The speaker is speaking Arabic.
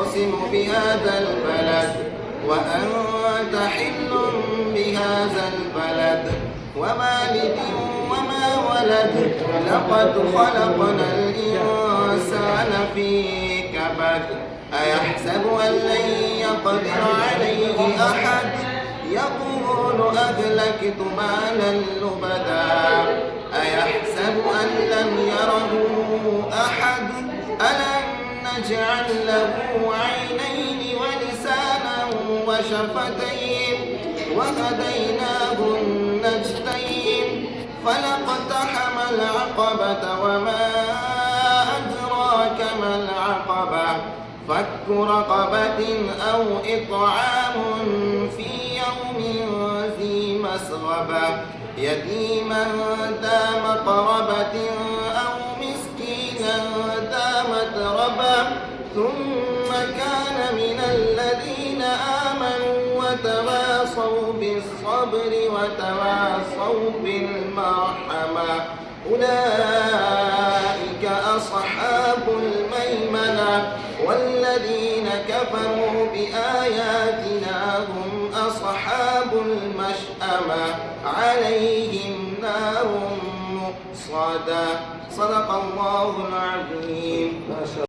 أقسم بهذا البلد وأنت حل بهذا البلد ووالد وما ولد لقد خلقنا الإنسان في كبد أيحسب أن لن يقدر عليه أحد يقول أهلكت مالا لبدا أيحسب أن لم يره أحد ألم نجعل له عينين ولسانا وشفتين وهديناه النجدين فلاقتحم العقبة وما أدراك ما العقبة فك رقبة أو إطعام في يوم ذي مسغبة يتيما ذا مقربة أو مسكينا ذا متربة ثم كان من الذين آمنوا وتواصوا بالصبر وتواصوا بالمرحمة أولئك أصحاب الميمنة والذين كفروا بآياتنا هم أصحاب المشأمة عليهم نار مؤصدة صدق الله العظيم.